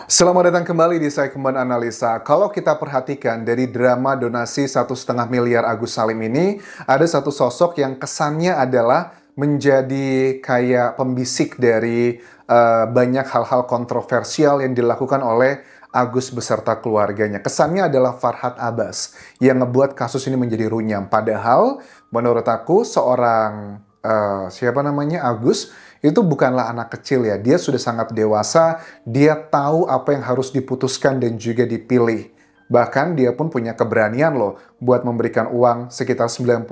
Selamat datang kembali di segmen analisa. Kalau kita perhatikan dari drama donasi 1,5 miliar Agus Salim ini, ada satu sosok yang kesannya adalah menjadi kayak pembisik dari banyak hal-hal kontroversial yang dilakukan oleh Agus beserta keluarganya. Kesannya adalah Farhad Abbas yang ngebuat kasus ini menjadi runyam. Padahal menurut aku seorang siapa namanya Agus itu bukanlah anak kecil ya. Dia sudah sangat dewasa, dia tahu apa yang harus diputuskan dan juga dipilih. Bahkan dia pun punya keberanian loh buat memberikan uang sekitar 95,8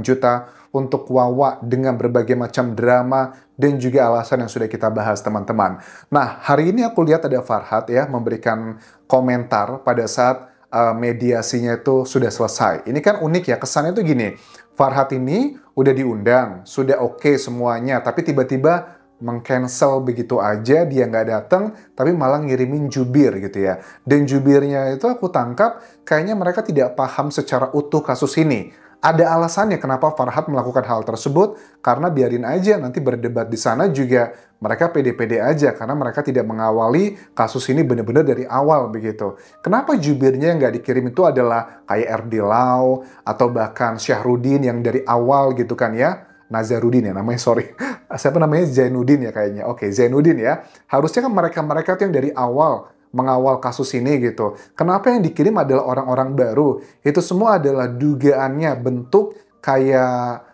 juta untuk Wawa dengan berbagai macam drama dan juga alasan yang sudah kita bahas teman-teman. Nah, hari ini aku lihat ada Farhad ya memberikan komentar pada saat mediasinya itu sudah selesai. Ini kan unik ya, kesannya tuh gini, Farhad ini udah diundang, sudah oke semuanya, tapi tiba-tiba meng-cancel begitu aja, dia nggak datang, tapi malah ngirimin jubir gitu ya. Dan jubirnya itu aku tangkap, kayaknya mereka tidak paham secara utuh kasus ini. Ada alasannya kenapa Farhad melakukan hal tersebut, karena biarin aja nanti berdebat di sana juga mereka pede-pede aja, karena mereka tidak mengawali kasus ini benar-benar dari awal begitu. Kenapa jubirnya yang nggak dikirim itu adalah kayak RD Lau, atau bahkan Syahrudin yang dari awal gitu kan ya, Nazarudin ya namanya, sorry. Siapa namanya? Zainuddin ya kayaknya. Oke, Zainuddin ya. Harusnya kan mereka-mereka tuh yang dari awal mengawal kasus ini gitu. Kenapa yang dikirim adalah orang-orang baru? Itu semua adalah dugaannya bentuk kayak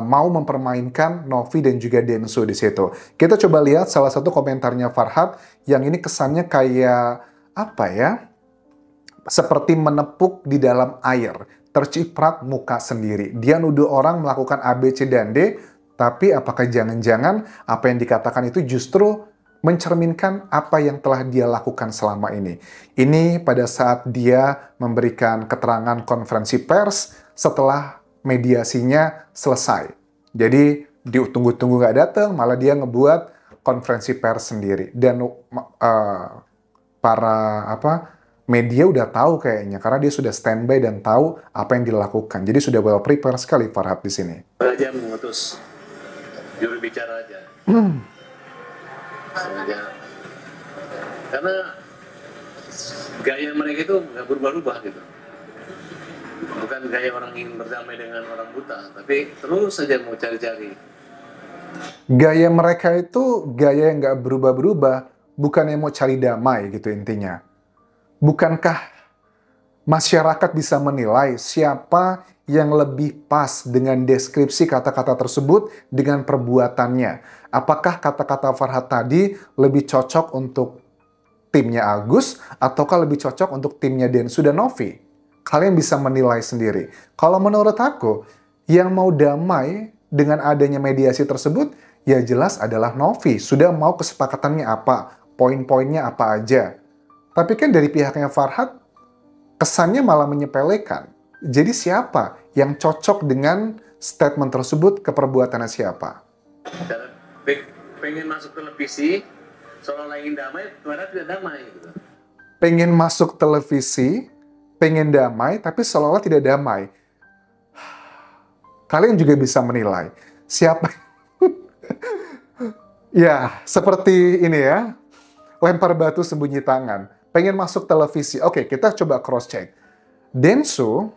mau mempermainkan Novi dan juga Densu di situ. Kita coba lihat salah satu komentarnya Farhad yang ini kesannya kayak apa ya? Seperti menepuk di dalam air, terciprat muka sendiri. Dia nuduh orang melakukan A, B, C, dan D, tapi apakah jangan-jangan apa yang dikatakan itu justru mencerminkan apa yang telah dia lakukan selama ini. Ini pada saat dia memberikan keterangan konferensi pers setelah mediasinya selesai. Jadi ditunggu-tunggu nggak datang, malah dia ngebuat konferensi pers sendiri. Dan para media udah tahu kayaknya, karena dia sudah standby dan tahu apa yang dilakukan. Jadi sudah well prepare sekali Farhad di sini. Aja mengutus juru bicara aja. Sengaja. Karena gaya mereka itu nggak berubah-ubah gitu. Bukan gaya orang ingin berdamai dengan orang buta, tapi terus saja mau cari-cari. Gaya mereka itu gaya yang nggak berubah-berubah, bukan yang mau cari damai gitu intinya. Bukankah masyarakat bisa menilai siapa yang lebih pas dengan deskripsi kata-kata tersebut dengan perbuatannya? Apakah kata-kata Farhad tadi lebih cocok untuk timnya Agus ataukah lebih cocok untuk timnya Densu dan Novi? Kalian bisa menilai sendiri. Kalau menurut aku, yang mau damai dengan adanya mediasi tersebut, ya jelas adalah Novi. Sudah mau kesepakatannya apa, poin-poinnya apa aja. Tapi kan dari pihaknya Farhad, kesannya malah menyepelekan. Jadi siapa yang cocok dengan statement tersebut ke perbuatannya siapa? Karena pengen masuk televisi, seolah ingin damai, padahal tidak damai gitu. Pengen masuk televisi, pengen damai, tapi seolah-olah tidak damai. Kalian juga bisa menilai siapa. Ya, seperti ini ya. Lempar batu sembunyi tangan. Pengen masuk televisi. Oke, kita coba cross-check. Densu,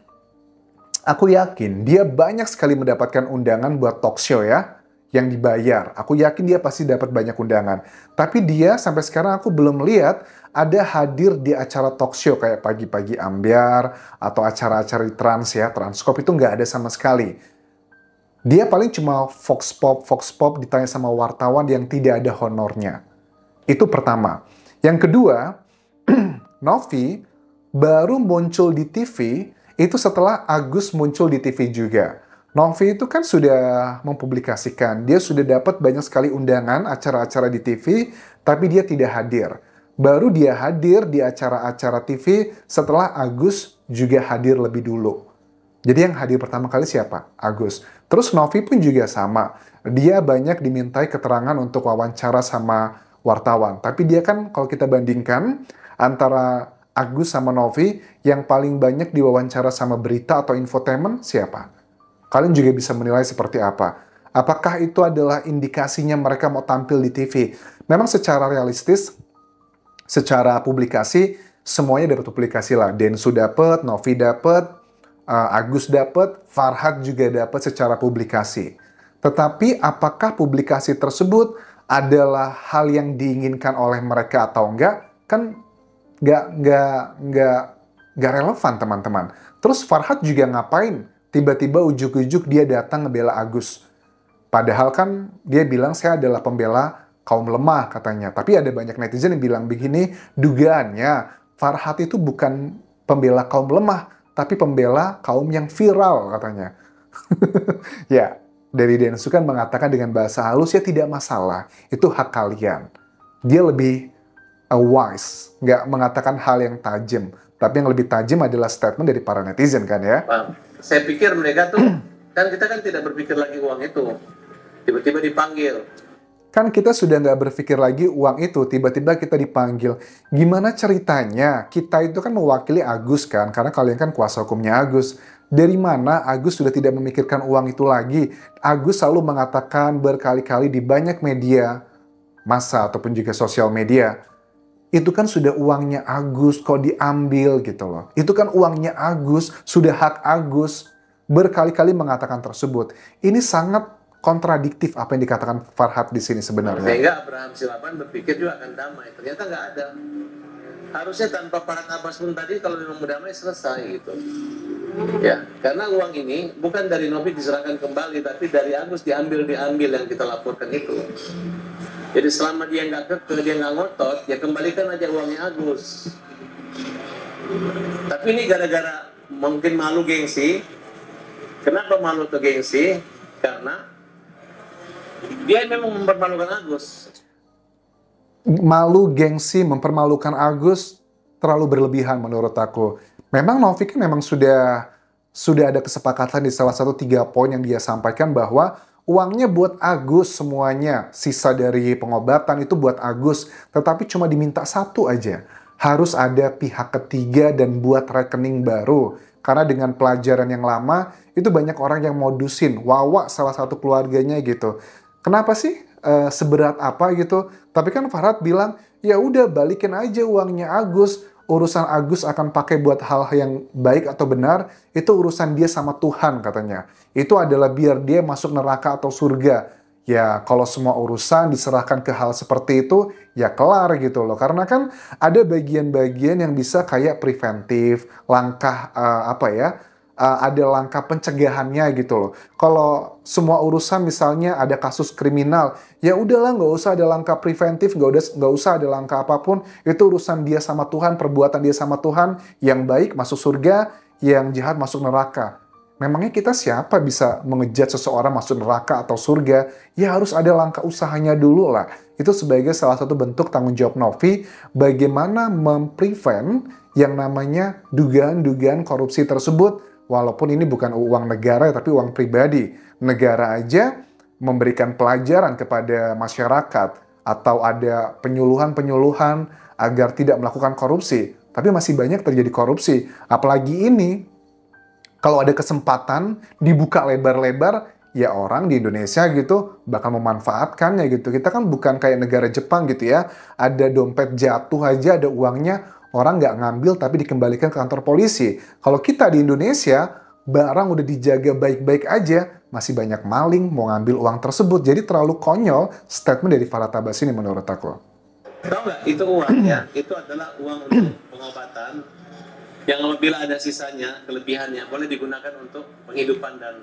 aku yakin dia banyak sekali mendapatkan undangan buat talk show ya, yang dibayar. Aku yakin dia pasti dapat banyak undangan. Tapi dia sampai sekarang aku belum lihat ada hadir di acara talk show kayak Pagi-Pagi Ambyar atau acara-acara di Trans ya, Transkop itu nggak ada sama sekali. Dia paling cuma Vox Pop ditanya sama wartawan yang tidak ada honornya. Itu pertama. Yang kedua, Novi baru muncul di TV itu setelah Agus muncul di TV juga. Novi itu kan sudah mempublikasikan, dia sudah dapat banyak sekali undangan acara-acara di TV, tapi dia tidak hadir. Baru dia hadir di acara-acara TV setelah Agus juga hadir lebih dulu. Jadi yang hadir pertama kali siapa? Agus. Terus Novi pun juga sama. Dia banyak dimintai keterangan untuk wawancara sama wartawan. Tapi dia kan kalau kita bandingkan antara Agus sama Novi, yang paling banyak diwawancara sama berita atau infotainment siapa? Kalian juga bisa menilai seperti apa. Apakah itu adalah indikasinya mereka mau tampil di TV? Memang secara realistis, secara publikasi, semuanya dapat publikasi lah. Densu dapat, Novi dapat, Agus dapat, Farhad juga dapat secara publikasi. Tetapi apakah publikasi tersebut adalah hal yang diinginkan oleh mereka atau enggak? Kan nggak relevan, teman-teman. Terus Farhad juga ngapain? Tiba-tiba ujuk-ujuk dia datang ngebela Agus. Padahal kan dia bilang saya adalah pembela kaum lemah katanya. Tapi ada banyak netizen yang bilang begini, dugaannya Farhad itu bukan pembela kaum lemah, tapi pembela kaum yang viral katanya. Ya, dari Densu kan mengatakan dengan bahasa halus, ya tidak masalah, itu hak kalian. Dia lebih wise, nggak mengatakan hal yang tajam. Tapi yang lebih tajam adalah statement dari para netizen kan ya. Saya pikir mereka tuh, kan kita kan tidak berpikir lagi uang itu. Tiba-tiba dipanggil. Kan kita sudah nggak berpikir lagi uang itu, tiba-tiba kita dipanggil. Gimana ceritanya? Kita itu kan mewakili Agus kan, karena kalian kan kuasa hukumnya Agus. Dari mana Agus sudah tidak memikirkan uang itu lagi? Agus selalu mengatakan berkali-kali di banyak media massa ataupun juga sosial media, itu kan sudah uangnya Agus, kok diambil gitu loh. Itu kan uangnya Agus, sudah hak Agus. Berkali-kali mengatakan tersebut. Ini sangat kontradiktif apa yang dikatakan Farhad di sini sebenarnya. Sehingga Abraham Silaban berpikir juga akan damai. Ternyata nggak ada. Harusnya tanpa Farhad Abbas pun tadi kalau memang berdamai selesai gitu. Ya, karena uang ini bukan dari Novi diserahkan kembali, tapi dari Agus diambil yang kita laporkan itu. Jadi selama dia nggak kekeh, dia nggak ngotot, ya kembalikan aja uangnya Agus. Tapi ini gara-gara mungkin malu gengsi. Kenapa malu atau gengsi? Karena dia memang mempermalukan Agus. Malu, gengsi, mempermalukan Agus terlalu berlebihan menurut aku. Memang Novi kan memang sudah ada kesepakatan di salah satu 3 poin yang dia sampaikan bahwa uangnya buat Agus semuanya. Sisa dari pengobatan itu buat Agus. Tetapi cuma diminta 1 aja. Harus ada pihak ketiga dan buat rekening baru. Karena dengan pelajaran yang lama, itu banyak orang yang modusin. Wawa salah satu keluarganya gitu. Kenapa sih? Seberat apa gitu? Tapi kan Farhad bilang, ya udah balikin aja uangnya Agus. Urusan Agus akan pakai buat hal yang baik atau benar, itu urusan dia sama Tuhan katanya. Itu adalah biar dia masuk neraka atau surga. Ya kalau semua urusan diserahkan ke hal seperti itu, ya kelar gitu loh. Karena kan ada bagian-bagian yang bisa kayak preventif, langkah ada langkah pencegahannya gitu loh. Kalau semua urusan misalnya ada kasus kriminal, ya udahlah nggak usah ada langkah preventif, nggak usah ada langkah apapun. Itu urusan dia sama Tuhan, perbuatan dia sama Tuhan. Yang baik masuk surga, yang jahat masuk neraka. Memangnya kita siapa bisa mengejat seseorang masuk neraka atau surga? Ya harus ada langkah usahanya dulu lah. Itu sebagai salah satu bentuk tanggung jawab Novi bagaimana memprevent yang namanya dugaan-dugaan korupsi tersebut. Walaupun ini bukan uang negara tapi uang pribadi. Negara aja memberikan pelajaran kepada masyarakat atau ada penyuluhan-penyuluhan agar tidak melakukan korupsi. Tapi masih banyak terjadi korupsi. Apalagi ini, kalau ada kesempatan dibuka lebar-lebar, ya orang di Indonesia gitu bakal memanfaatkannya gitu. Kita kan bukan kayak negara Jepang gitu ya. Ada dompet jatuh aja, ada uangnya, orang nggak ngambil tapi dikembalikan ke kantor polisi. Kalau kita di Indonesia, barang udah dijaga baik-baik aja, masih banyak maling mau ngambil uang tersebut. Jadi terlalu konyol statement dari Farhad Abbas ini menurut aku. Tahu nggak, itu uang ya, itu adalah uang untuk pengobatan yang apabila ada sisanya, kelebihannya, boleh digunakan untuk penghidupan dan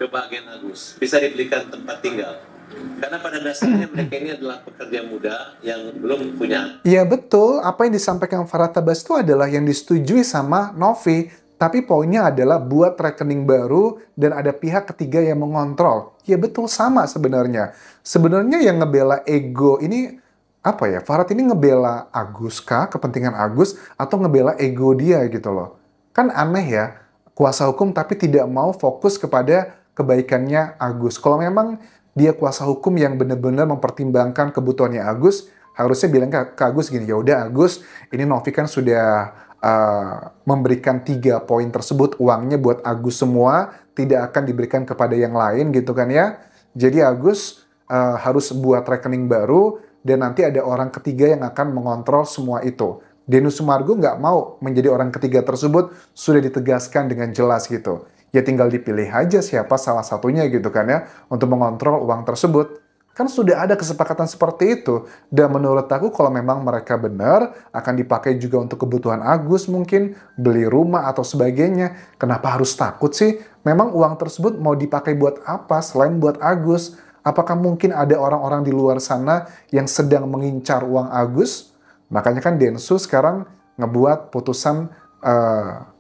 kebahagiaan Agus. Bisa dibelikan tempat tinggal. Karena pada dasarnya mereka ini adalah pekerja muda yang belum punya. Iya betul, apa yang disampaikan Farhad Abbas itu adalah yang disetujui sama Novi. Tapi poinnya adalah buat rekening baru dan ada pihak ketiga yang mengontrol. Ya betul, sama sebenarnya. Sebenarnya yang ngebela ego ini apa ya? Farhad ini ngebela Agus kah? Kepentingan Agus atau ngebela ego dia gitu loh. Kan aneh ya, kuasa hukum tapi tidak mau fokus kepada kebaikannya Agus. Kalau memang dia kuasa hukum yang benar-benar mempertimbangkan kebutuhannya Agus, harusnya bilang ke Agus gini, ya udah Agus, ini Novi kan sudah memberikan 3 poin tersebut, uangnya buat Agus semua, tidak akan diberikan kepada yang lain gitu kan ya. Jadi Agus harus buat rekening baru dan nanti ada orang ketiga yang akan mengontrol semua itu. Denny Sumargo nggak mau menjadi orang ketiga tersebut, sudah ditegaskan dengan jelas gitu. Ya tinggal dipilih aja siapa salah satunya gitu kan ya, untuk mengontrol uang tersebut. Kan sudah ada kesepakatan seperti itu. Dan menurut aku kalau memang mereka benar, akan dipakai juga untuk kebutuhan Agus mungkin, beli rumah atau sebagainya. Kenapa harus takut sih? Memang uang tersebut mau dipakai buat apa selain buat Agus? Apakah mungkin ada orang-orang di luar sana yang sedang mengincar uang Agus? Makanya kan Densus sekarang ngebuat putusan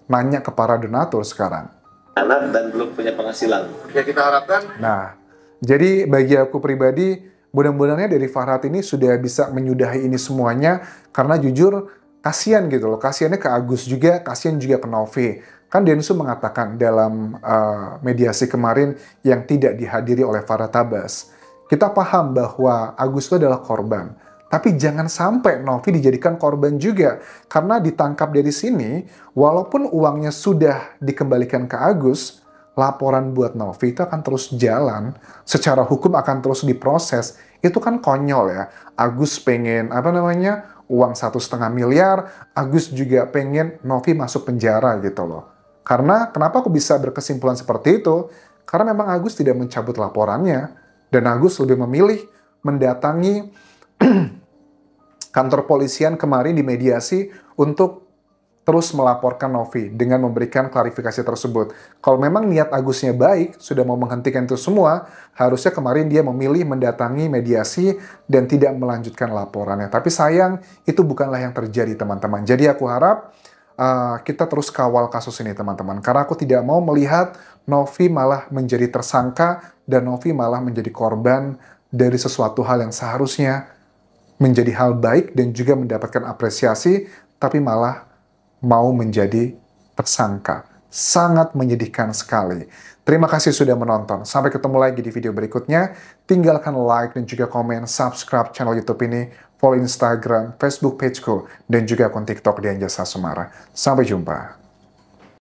nanya ke para donatur sekarang. Anak dan belum punya penghasilan. Ya kita harapkan. Nah, jadi bagi aku pribadi, mudah-mudahan dari Farhad ini sudah bisa menyudahi ini semuanya, karena jujur kasihan gitu loh, kasihannya ke Agus juga, kasihan juga ke Novi. Kan Densu mengatakan dalam mediasi kemarin yang tidak dihadiri oleh Farhad Abbas, kita paham bahwa Agus itu adalah korban. Tapi jangan sampai Novi dijadikan korban juga. Karena ditangkap dari sini, walaupun uangnya sudah dikembalikan ke Agus, laporan buat Novi itu akan terus jalan. Secara hukum akan terus diproses. Itu kan konyol ya. Agus pengen, uang 1,5 miliar. Agus juga pengen Novi masuk penjara gitu loh. Karena, kenapa aku bisa berkesimpulan seperti itu? Karena memang Agus tidak mencabut laporannya. Dan Agus lebih memilih mendatangi kantor polisian kemarin di mediasi untuk terus melaporkan Novi dengan memberikan klarifikasi tersebut. Kalau memang niat Agusnya baik, sudah mau menghentikan itu semua, harusnya kemarin dia memilih mendatangi mediasi dan tidak melanjutkan laporannya. Tapi sayang, itu bukanlah yang terjadi teman-teman. Jadi aku harap kita terus kawal kasus ini teman-teman. Karena aku tidak mau melihat Novi malah menjadi tersangka dan Novi malah menjadi korban dari sesuatu hal yang seharusnya menjadi hal baik dan juga mendapatkan apresiasi, tapi malah mau menjadi tersangka. Sangat menyedihkan sekali. Terima kasih sudah menonton. Sampai ketemu lagi di video berikutnya. Tinggalkan like dan juga komen, subscribe channel YouTube ini, follow Instagram, Facebook pageku, dan juga akun TikTok Dian Jasa Sumara. Sampai jumpa.